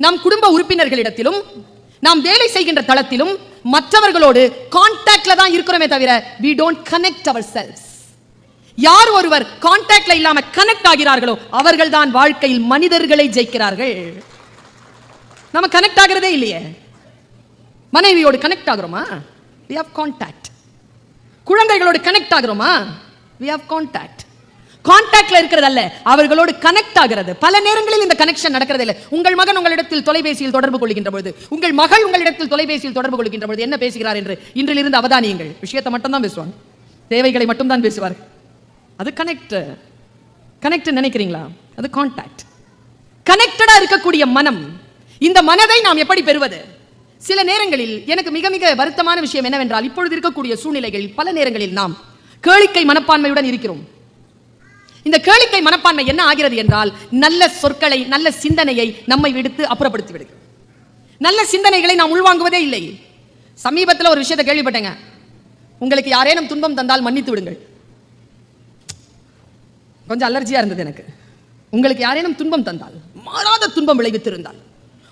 நம் குடும்ப உறுப்பினர்களிடத்திலும் நாம் வேலை செய்கின்ற தளத்திலும் மற்றவர்களோடு கான்டாக்ட்ல தான் இருக்கிறோமே தவிர we don't connect ourselves. யார் ஒருவர் கான்டாக்ட்ல இல்லாம கனெக்ட் ஆகிறார்களோ அவர்கள் தான் வாழ்க்கையில் மனிதர்களை ஜெயிக்கிறார்கள். நம்ம கனெக்ட் ஆகிறதே இல்லையே. மனைவியோடு கனெக்ட் ஆகிறோமா? we have contact. குழந்தைகளோடு கனெக்ட் ஆகிறோமா? we have contact. கான்டாக்ட்ல இருக்கிறது அல்ல, அவர்களோடு கனெக்ட் ஆகிறது. பல நேரங்களில் இந்த கனெக்ஷன் நடக்கிறது இல்லை. உங்கள் மகன் உங்களிடத்தில் தொலைபேசியில் தொடர்பு கொள்கின்ற பொழுது, உங்கள் மகள் உங்களிடத்தில் தொலைபேசியில் தொடர்பு கொள்கின்ற பொழுது என்ன பேசுகிறார் என்று இன்றிலிருந்து அவதானியுங்கள். விஷயத்தை மட்டும் தான் பேசுவாங்க, தேவைகளை மட்டும் தான் பேசுவார்கள். அது கனெக்ட். கனெக்ட் நினைக்கிறீங்களா? அது கான்டாக்ட். கனெக்டடா இருக்கக்கூடிய மனம், இந்த மனதை நாம் எப்படி பெறுவது? சில நேரங்களில் எனக்கு மிக மிக வருத்தமான விஷயம் என்னவென்றால், இப்பொழுது இருக்கக்கூடிய சூழ்நிலைகளில் பல நேரங்களில் நாம் கேளிக்கை மனப்பான்மையுடன் இருக்கிறோம். இந்த கேளிக்கை மனப்பான்மை என்ன ஆகிறது என்றால், நல்ல சொற்களை, நல்ல சிந்தனையை நம்மை விடுத்து அப்புறப்படுத்தி விடுகிறது. நல்ல சிந்தனைகளை நாம் உள்வாங்குவதே இல்லை. சமீபத்தில் ஒரு விஷயத்தை கேள்விப்பட்டேங்க. உங்களுக்கு யாரேனும் துன்பம் தந்தால் மன்னித்து விடுங்கள். கொஞ்சம் அலர்ஜியா இருந்தது எனக்கு. உங்களுக்கு யாரேனும் துன்பம் தந்தால், மாறாத துன்பம் விளைவித்திருந்தால்,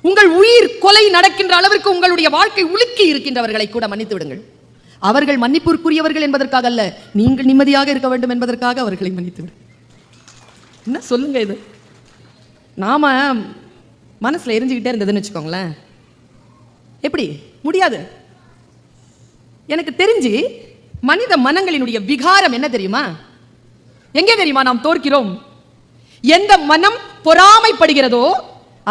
உங்கள் உயிர் கொலை நடக்கின்ற அளவிற்கு உங்களுடைய வாழ்க்கை உலுக்கி இருக்கின்றவர்களை கூட மன்னித்து விடுங்கள். அவர்கள் மன்னிப்புக்குரியவர்கள் என்பதற்காக அல்ல, நீங்கள் நிம்மதியாக இருக்க வேண்டும் என்பதற்காக அவர்களை மன்னித்து விடுங்கள். என்ன சொல்லுங்க இது? நாம மனசுல எரிஞ்சுக்கிட்டே இருந்ததுன்னு வச்சுக்கோங்களேன், எப்படி முடியாது. எனக்கு தெரிஞ்சு மனித மனங்களினுடைய விகாரம் என்ன தெரியுமா? எங்கே தெரியுமா நாம் தோற்கிறோம்? எந்த மனம் பொறாமைப்படுகிறதோ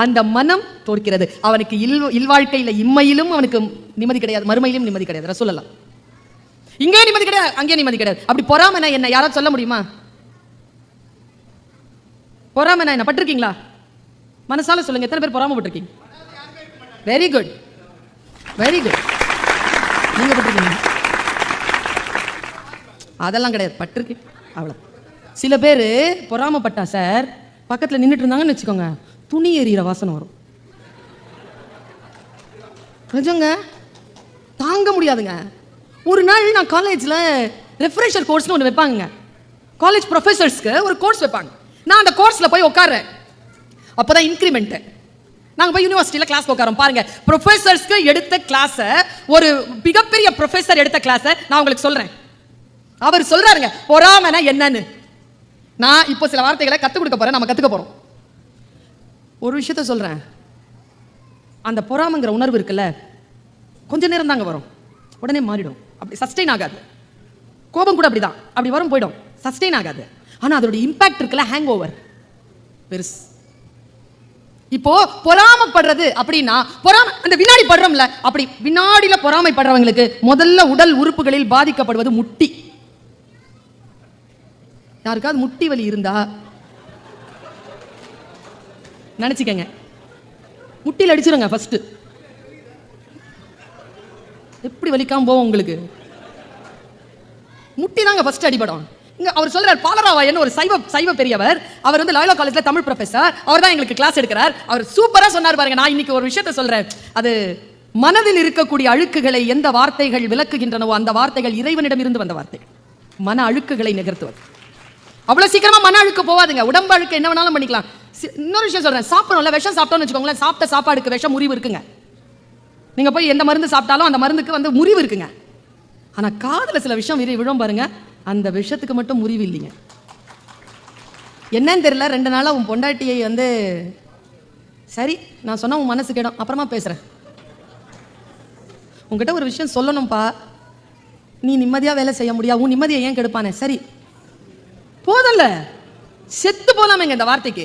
அந்த மனம் தோற்கிறது. அவனுக்கு இல்வாழ்க்கையில் இம்மையிலும் அவனுக்கு நிம்மதி கிடையாது, மறுமையிலும் நிம்மதி கிடையாது. ரசூலுல்லாஹ் இங்கே நிம்மதி கிடையாது, அங்கே நிம்மதி கிடையாது. அப்படி பொறாமைனா என்ன? யாராவது சொல்ல முடியுமா? பொறாமைனா என்ன? பட்டிருக்கீங்களா? மனசால சொல்லுங்க, எத்தனை பேர் பொறாமைப்பட்டிருக்கீங்க? Very good, very good. நீங்க பட்டிருக்கீங்க? அதெல்லாம் கிடையாது, பட்டிருக்கீங்க அவ்வளவு. சில பேர் பொறாமைப்பட்டா சார், பக்கத்தில் நின்றுட்டு இருந்தாங்கன்னு வச்சுக்கோங்க, துணி எறிகிற வாசனை வரும். நிஜங்க, தாங்க முடியாதுங்க. ஒரு நாள் நான் காலேஜில் ரெஃப்ரெஷர் கோர்ஸ்னு ஒன்று வைப்பாங்க. காலேஜ் ப்ரொஃபஸர்ஸ்க்கு ஒரு கோர்ஸ் வைப்பாங்க. நான் அந்த கோர்ஸில் போய் உட்கார்றேன். அப்போ தான் இன்க்ரிமெண்ட்டு. நாங்கள் போய் யூனிவர்சிட்டியில் கிளாஸ் உட்காரோம். பாருங்க, ப்ரொஃபஸர்ஸ்க்கு எடுத்த கிளாஸை, ஒரு மிகப்பெரிய ப்ரொஃபஸர் எடுத்த கிளாஸை நான் உங்களுக்கு சொல்கிறேன். அவர் சொல்கிறாருங்க பொறாமைனா என்னன்னு. நான் இப்போ சில வார்த்தைகளை கற்றுக் கொடுக்க போகிறேன், நம்ம கற்றுக்க போகிறோம். ஒரு விஷயத்த சொல்கிறேன், அந்த பொறாமைங்கிற உணர்வு இருக்குல்ல, கொஞ்ச நேரம் தாங்க வரும், உடனே மாறிடும். அப்படி சஸ்டெயின் ஆகாது. கோபம் கூட அப்படிதான், அப்படி வரும் போயிடும், சஸ்டெயின் ஆகாது. ஆனால் அதோடைய இம்பாக்ட் இருக்குல்ல, ஹேங் ஓவர் பெருசு. இப்போ பொறாமைப்படுறது அப்படின்னா, பொறாமை அந்த வினாடி படுறோம்ல, அப்படி வினாடியில பொறாமைப்படுறவங்களுக்கு முதல்ல உடல் உறுப்புகளில் பாதிக்கப்படுவது முட்டி. யாருக்காவது முட்டி வலி இருந்தா நினைச்சுக்கங்க, முட்டியில் அடிச்சிருங்க ஃபர்ஸ்ட். எப்படி வலிக்காம போவோம் உங்களுக்கு? முட்டி தாங்க ஃபர்ஸ்ட் அடிபடும். இங்க அவர் சொல்றார், பாலராவாயன் ஒரு சைவ பெரியவர், அவர் வந்து லாயோலா காலேஜ்ல தமிழ் ப்ரொஃபசர், அவர் தான் எங்களுக்கு கிளாஸ் எடுக்கிறார். அவர் சூப்பரா சொன்னார் பாருங்க. நான் இன்னைக்கு ஒரு விஷயத்தை சொல்றேன், அது மனதில் இருக்கக்கூடிய அழுக்குகளை எந்த வார்த்தைகள் விளக்குகின்றனவோ அந்த வார்த்தைகள் இறைவனிடம் இருந்து வந்த வார்த்தைகள். மன அழுக்குகளை நிகழ்த்துவது அவ்வளவு சீக்கிரமா மன அழுக்கு போவாதுங்க. உடம்பு அழுக்கு என்ன வேணாலும் பண்ணிக்கலாம். இன்னொரு விஷயம் சொல்றேன், சாப்பிடணும்ல, விஷம் சாப்பிட்டோம்னு வச்சுக்கோங்களேன், சாப்பிட்ட சாப்பாடுக்கு விஷம் முறிவு இருக்குங்க. நீங்க போய் எந்த மருந்து சாப்பிட்டாலும் அந்த மருந்துக்கு வந்து முறிவு இருக்குங்க. ஆனா காதுல சில விஷம் விழும் பாருங்க, அந்த விஷத்துக்கு மட்டும் முறிவு இல்லைங்க. என்னன்னு தெரியல, 2 நாளா உன் பொண்டாட்டியை வந்து, சரி நான் சொன்னா உன் மனசு கேடும், அப்புறமா பேசுறேன். உங்ககிட்ட ஒரு விஷயம் சொல்லணும்பா, நீ நிம்மதியா வேலை செய்ய முடியாது, உன் நிம்மதியை ஏன் கெடுப்பானே? சரி போதல்ல, செத்து போலாமேங்க இந்த வார்த்தைக்கு.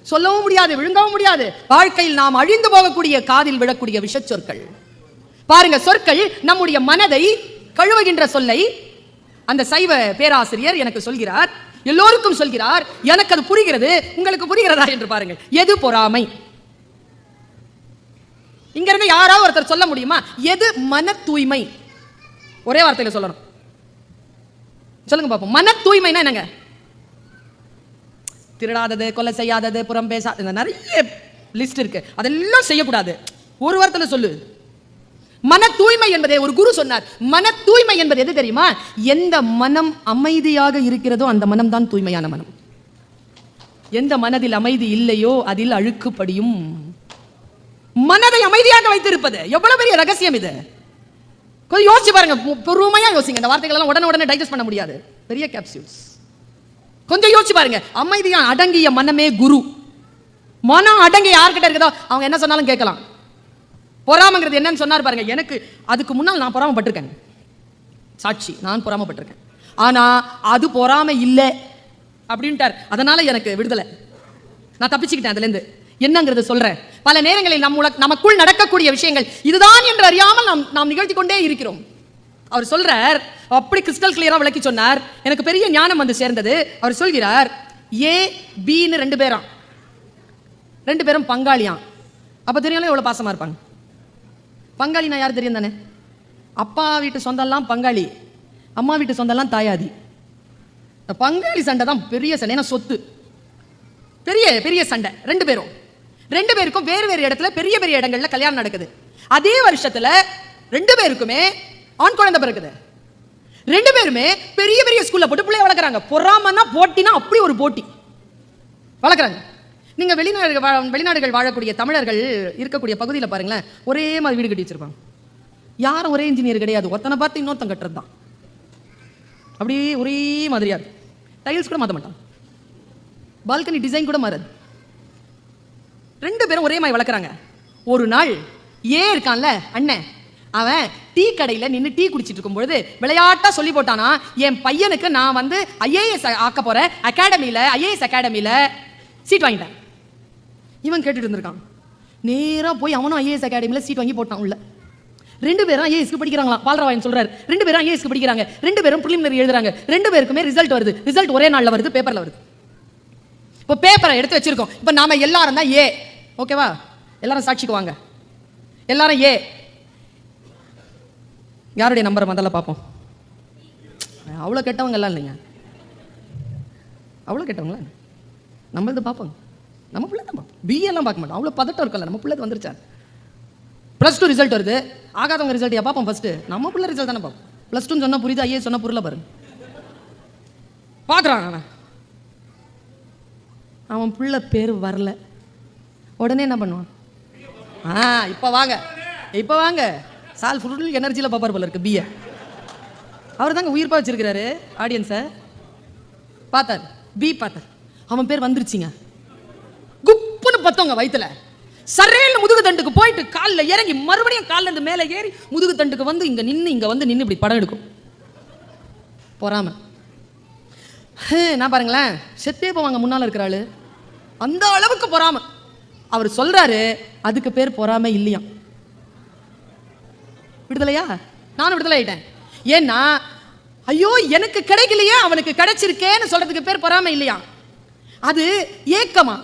சொல்லவும் முடியாது, விழுங்கவும் முடியாது. வாழ்க்கையில் நாம் அழிந்து போகக்கூடிய காதில் விழக்கூடிய விஷச்சொற்கள் பாருங்க. சொற்கள் நம்முடைய மனதை கழுவுகின்ற சொல்லை அந்த சைவ பேராசிரியர் எனக்கு சொல்கிறார், எல்லோருக்கும் சொல்கிறார். எனக்கு அது புரிகிறது, உங்களுக்கு புரிகிறதா என்று பாருங்கள். எது பொறாமை? இங்க இருந்து யாராவது ஒருத்தர் சொல்ல முடியுமா? எது மன தூய்மை? ஒரே வார்த்தையில சொல்லணும், சொல்லுங்க பாப்போம். மன தூய்மைனா என்னங்க? திருடாதது, கொலை செய்யாதது, புறம் பேசாதது, நிறைய லிஸ்ட் இருக்கு, அதெல்லாம் செய்யக்கூடாது. ஒரு வார்த்தையில சொல்லு. மன தூய்மை என்பதை ஒரு குரு சொன்னார். மன தூய்மை என்பது எது தெரியுமா? எந்த மனம் அமைதியாக இருக்கிறதோ அந்த மனம் தான் தூய்மையான மனம். எந்த மனதில் அமைதி இல்லையோ அதில் அழுக்குப்படியும். மனதை அமைதியாக வைத்திருப்பது எவ்வளவு பெரிய ரகசியம் இது. கொஞ்சம் யோசிச்சு பாருங்க, பொறுமையா யோசிங்க. இந்த வார்த்தைகள் எல்லாம் உடனே டைஜஸ்ட் பண்ண முடியாது, பெரிய கேப்சூல்ஸ். கொஞ்சம் யோசிச்சு பாருங்க. அமைதியா அடங்கிய மனமே குரு. மனம் அடங்கி யார்கிட்ட இருக்குதோ அவங்க என்ன சொன்னாலும் கேட்கலாம். பொறாமைங்கிறது என்னன்னு சொன்னார் பாருங்க. எனக்கு அதுக்கு முன்னால் நான் பொறாமைப்பட்டிருக்கேன், சாட்சி, நான் பொறாமைப்பட்டிருக்கேன். ஆனா அது பொறாமை இல்லை அப்படின்ட்டார். அதனால எனக்கு விடுதலை, நான் தப்பிச்சுக்கிட்டேன் அதுல இருந்து. என்னங்கிறது சொல்றேன். பல நேரங்களில் நமக்குள் நடக்கக்கூடிய விஷயங்கள் இதுதான் என்று அறியாமல் நாம் நிகழ்த்தி கொண்டே இருக்கிறோம். அவர் சொல்றார், அப்படி கிறிஸ்டல் கிளியரா விளக்கி சொன்னார். எனக்கு பெரிய ஞானம் வந்து சேர்ந்தது. அவர் சொல்கிறார், ஏ பின்னு ரெண்டு பேரும் பங்காளியாம். அப்ப தெரியல எவ்வளவு பாசமா இருப்பாங்க. பங்காளினா யார் தெரியும் தானே? அப்பா வீட்டு சொந்தம்லாம் பங்காளி, அம்மா வீட்டு சொந்தம்லாம் தாயாதி. பங்காளி சண்டை தான் பெரிய சண்டை. ஏன்னா சொத்து, பெரிய பெரிய சண்டை. ரெண்டு பேருக்கும் வேறு வேறு இடத்துல பெரிய பெரிய இடங்கள்ல கல்யாணம் நடக்குது. அதே வருஷத்துல ரெண்டு பேருக்குமே ஆண் குழந்தை பிறக்குது. ரெண்டு பேருமே பெரிய பெரிய ஸ்கூல்ல போட்டு பிள்ளைய வளர்க்குறாங்க. பொறாமன்னா போட்டினா அப்படி ஒரு போட்டி வளர்க்குறாங்க. நீங்க வெளிநாடுகள் வாழக்கூடிய தமிழர்கள் இருக்கக்கூடிய பகுதியில் பாருங்களேன், ஒரே மாதிரி வீடு கட்டி வச்சிருப்பாங்க. யாரும் ஒரே இன்ஜினியர் கிடையாது. ஒருத்தனை பார்த்து இன்னொருத்தன் கட்டுறது தான். அப்படியே ஒரே மாதிரியா இருக்கு. டைல்ஸ் கூட மாற்ற மாட்டான், பால்கனி டிசைன் கூட மாறாது. ரெண்டு பேரும் ஒரே மாதிரி வளர்க்குறாங்க. ஒரு நாள் ஏ இருக்கான்ல அண்ணன், அவன் டீ கடையில் நின்று டீ குடிச்சிட்டு இருக்கும் பொழுது விளையாட்டா சொல்லி போட்டானா, என் பையனுக்கு நான் வந்து ஐஏஎஸ் ஆக்க போறேன், ஐஏஎஸ் அகாடமியில சீட் வாங்கிட்டேன். இவன் கேட்டுட்டு இருந்திருக்கான். நேரா போய் அவனும் ஐஏஎஸ் அகாடமியில சீட் வாங்கி போட்டான் உள்ள. ரெண்டு பேரும் ஐஏஎஸ்க்கு படிக்கிறாங்களா. பால்ராயன் சொல்றாரு, ரெண்டு பேரும் ஐஏஎஸ்க்கு படிக்கிறாங்க. ரெண்டு பேரும் பிரிலிமினரி எழுதுறாங்க. ரெண்டு பேருக்குமே ரிசல்ட் வருது. ரிசல்ட் ஒரே நாள்ல வருது, பேப்பர்ல வருது. இப்போ பேப்பரை எடுத்து வச்சிருக்கோம். இப்போ நாம எல்லாரும் தான் ஏ, ஓகேவா? எல்லாரும் சாட்சிக்கு வாங்க. எல்லாரும் ஏ. யாருடைய நம்பரை முதல்ல பார்ப்போம். அவ்வளோ கெட்டவங்க எல்லாம் இல்லைங்க, அவ்வளோ கெட்டவங்களா நம்மளது பார்ப்போங்க. நம்ம பிள்ளை தான் பார்ப்போம். பிஏலாம் பார்க்க மாட்டோம், அவ்வளோ பதட்டம் இருக்கல. நம்ம பிள்ளை வந்துருச்சா, +2 ரிசல்ட் வருது, ஆகாதவங்க ரிசல்ட் பார்ப்போம் ஃபர்ஸ்ட். நம்ம பிள்ளை ரிசல்ட் தானே பார்ப்போம். +2 சொன்னா புரியுது, ஐஏ சொன்னா புரியல பாருங்க. பார்க்குறான் அவன் பிள்ளை பேர் வரல. உடனே என்ன பண்ணுவான்? இப்போ வாங்க சால் ஃபுல் எனர்ஜியில் பாப்பார் போல இருக்கு. பிஏ அவர் தாங்க உயிர்ப்பா வச்சிருக்கிறாரு ஆடியன்ஸை. பார்த்தார், பி பார்த்தார், அவன் பேர் வந்துருச்சுங்க. குப்புன்னு பத்தவங்க வயிற்றுல சரையில் முதுகு தண்டுக்கு போயிட்டு காலில் இறங்கி மறுபடியும் காலில் இருந்து மேலே ஏறி முதுகு தண்டுக்கு வந்து இங்கே நின்று இப்படி படம் எடுக்கும். பொறாம. நான் பாருங்களேன், செத்தே போவாங்க முன்னால் இருக்கிறாள், அந்த அளவுக்கு பொறாம. அவர் சொல்றாரு, அதுக்கு பேர் பொறாமை இல்லையா. விடுதலையா? நானும் விடுதலை ஆயிட்டேன். ஏன்னா ஐயோ எனக்கு கிடைக்கலையே அவனுக்கு கிடைச்சிருக்கேன்னு சொல்றதுக்கு பேர் பொறாமை இல்லையா. அது ஏக்கமா.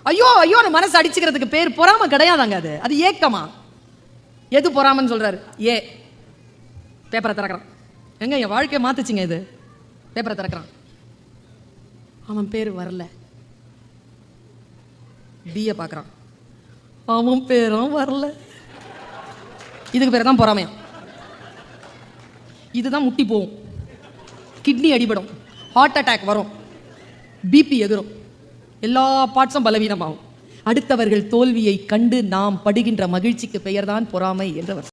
ஐயோ மனசு அடிச்சுக்கிறதுக்கு பேர் பொறாமை கிடையாதாங்க. அது ஏக்கமா. எது பொறாமன்னு சொல்றாரு? ஏ. பேப்பரை திறக்கிறான். எங்க என் வாழ்க்கையை மாத்துச்சுங்க இது. பேப்பரை திறக்கிறான், அவன் பேர் வரல. பிஏ பார்க்குறான், அவன் பேரும் வரல. இதுக்கு பேர் தான் பொறாமையா. இதுதான் முட்டி போகும், கிட்னி அடிபடும், ஹார்ட் அட்டாக் வரும், பிபி எகிரும், எல்லா பார்ட்ஸும் பலவீனமாகும். அடுத்தவர்கள் தோல்வியை கண்டு நாம் படுகின்ற மகிழ்ச்சிக்கு பெயர்தான் பொறாமை என்றவர்.